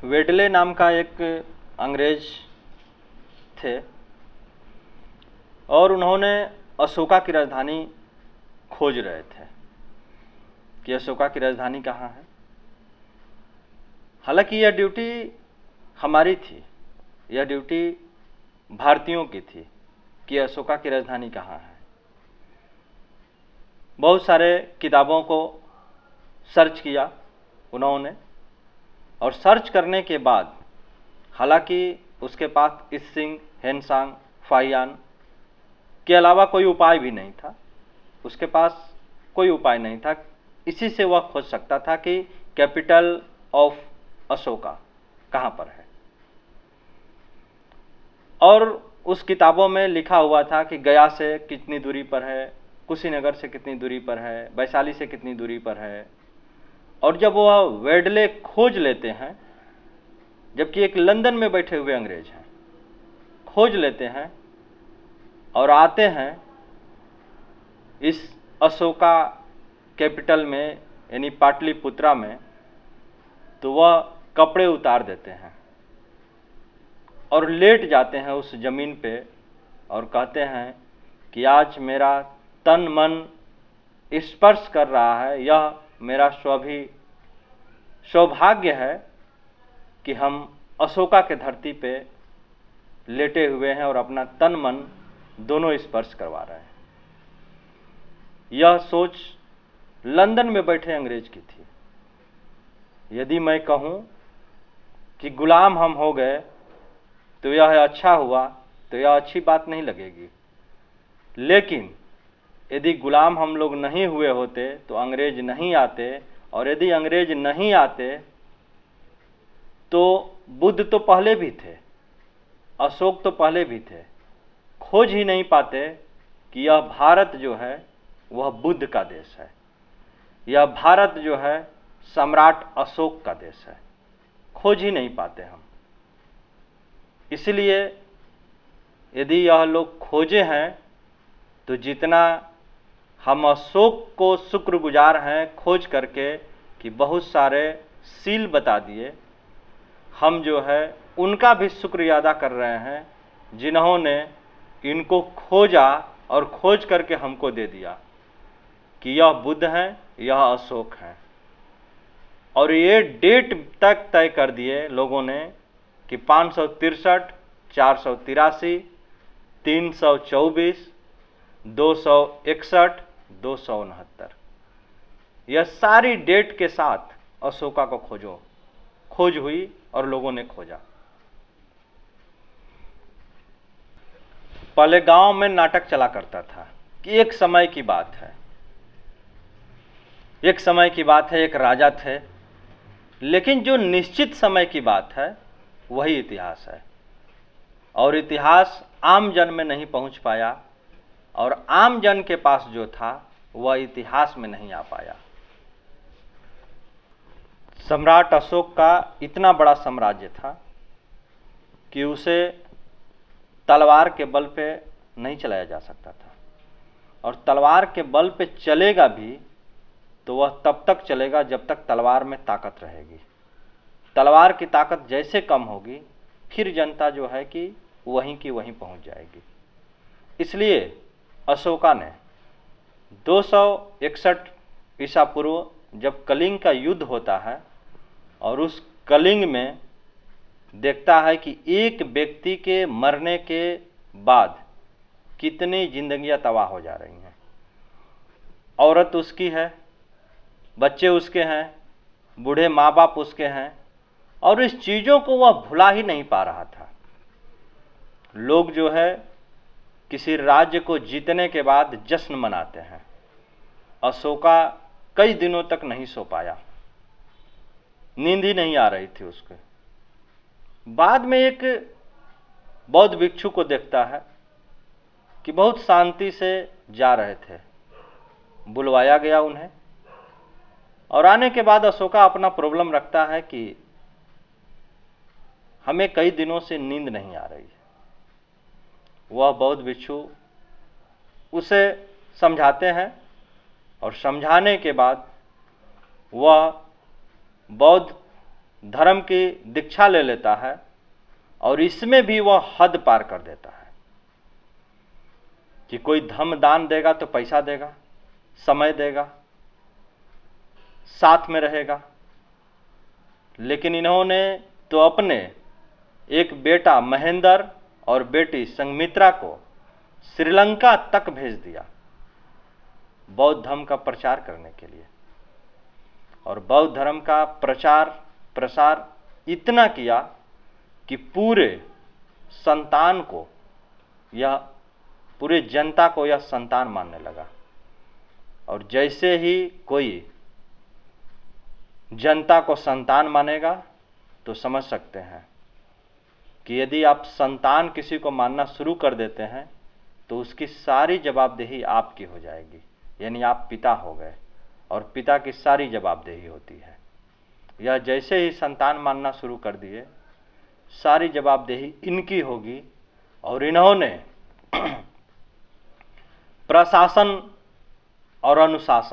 वेडले नाम का एक अंग्रेज थे और उन्होंने अशोका की राजधानी खोज रहे थे कि अशोका की राजधानी कहाँ है। हालांकि यह ड्यूटी हमारी थी, यह ड्यूटी भारतीयों की थी कि अशोका की राजधानी कहाँ है। बहुत सारे किताबों को सर्च किया उन्होंने, और सर्च करने के बाद हालांकि उसके पास इसिंग, हेनसांग, फाइयान के अलावा कोई उपाय भी नहीं था, उसके पास कोई उपाय नहीं था। इसी से वह खोज सकता था कि कैपिटल ऑफ अशोका कहाँ पर है। और उस किताबों में लिखा हुआ था कि गया से कितनी दूरी पर है, कुशीनगर से कितनी दूरी पर है, वैशाली से कितनी दूरी पर है। और जब वह वेडले खोज लेते हैं, जबकि एक लंदन में बैठे हुए अंग्रेज हैं, खोज लेते हैं और आते हैं इस अशोका कैपिटल में यानी पाटलिपुत्रा में, तो वह कपड़े उतार देते हैं और लेट जाते हैं उस जमीन पे और कहते हैं कि आज मेरा तन मन स्पर्श कर रहा है, यह मेरा सौभाग्य है कि हम अशोका के धरती पे लेटे हुए हैं और अपना तन मन दोनों स्पर्श करवा रहे हैं। यह सोच लंदन में बैठे अंग्रेज की थी। यदि मैं कहूं कि गुलाम हम हो गए तो यह अच्छा हुआ, तो यह अच्छी बात नहीं लगेगी। लेकिन यदि गुलाम हम लोग नहीं हुए होते तो अंग्रेज नहीं आते, और यदि अंग्रेज नहीं आते तो बुद्ध तो पहले भी थे, अशोक तो पहले भी थे। खोज ही नहीं पाते कि यह भारत जो है वह बुद्ध का देश है, यह भारत जो है सम्राट अशोक का देश है। खोज ही नहीं पाते हम। इसलिए यदि यह लोग खोजे हैं तो जितना हम अशोक को शुक्रगुजार हैं खोज करके कि बहुत सारे सील बता दिए, हम जो है उनका भी शुक्रिया अदा कर रहे हैं जिन्होंने इनको खोजा और खोज करके हमको दे दिया कि यह बुद्ध हैं, यह अशोक हैं। और ये डेट तक तय कर दिए लोगों ने कि 563, 483, 324, 261, 269, यह सारी डेट के साथ अशोका को खोज हुई और लोगों ने खोजा। पहले गांव में नाटक चला करता था कि एक समय की बात है, एक राजा थे, लेकिन जो निश्चित समय की बात है वही इतिहास है। और इतिहास आम जन में नहीं पहुंच पाया, और आम जन के पास जो था वह इतिहास में नहीं आ पाया। सम्राट अशोक का इतना बड़ा साम्राज्य था कि उसे तलवार के बल पे नहीं चलाया जा सकता था, और तलवार के बल पे चलेगा भी तो वह तब तक चलेगा जब तक तलवार में ताकत रहेगी। तलवार की ताकत जैसे कम होगी फिर जनता जो है कि वहीं की वहीं पहुंच जाएगी। इसलिए अशोका ने 261 ईसा पूर्व जब कलिंग का युद्ध होता है और उस कलिंग में देखता है कि एक व्यक्ति के मरने के बाद कितनी जिंदगियां तबाह हो जा रही हैं। औरत उसकी है, बच्चे उसके हैं, बूढ़े माँ बाप उसके हैं, और इस चीज़ों को वह भुला ही नहीं पा रहा था। लोग जो है किसी राज्य को जीतने के बाद जश्न मनाते हैं। अशोका कई दिनों तक नहीं सो पाया, नींद ही नहीं आ रही थी उसको। बाद में एक बौद्ध भिक्षु को देखता है कि बहुत शांति से जा रहे थे, बुलवाया गया उन्हें, और आने के बाद अशोका अपना प्रॉब्लम रखता है कि हमें कई दिनों से नींद नहीं आ रही है। वह बौद्ध भिक्षु उसे समझाते हैं, और समझाने के बाद वह बौद्ध धर्म की दीक्षा ले लेता है और इसमें भी वह हद पार कर देता है कि कोई धर्म दान देगा तो पैसा देगा, समय देगा, साथ में रहेगा, लेकिन इन्होंने तो अपने एक बेटा महेंद्र और बेटी संघमित्रा को श्रीलंका तक भेज दिया बौद्ध धर्म का प्रचार करने के लिए। और बौद्ध धर्म का प्रचार प्रसार इतना किया कि पूरे संतान को, यह पूरे जनता को यह संतान मानने लगा। और जैसे ही कोई जनता को संतान मानेगा तो समझ सकते हैं कि यदि आप संतान किसी को मानना शुरू कर देते हैं तो उसकी सारी जवाबदेही आपकी हो जाएगी, यानी आप पिता हो गए और पिता की सारी जवाबदेही होती है। यह जैसे ही संतान मानना शुरू कर दिए, सारी जवाबदेही इनकी होगी और इन्होंने प्रशासन और अनुशासन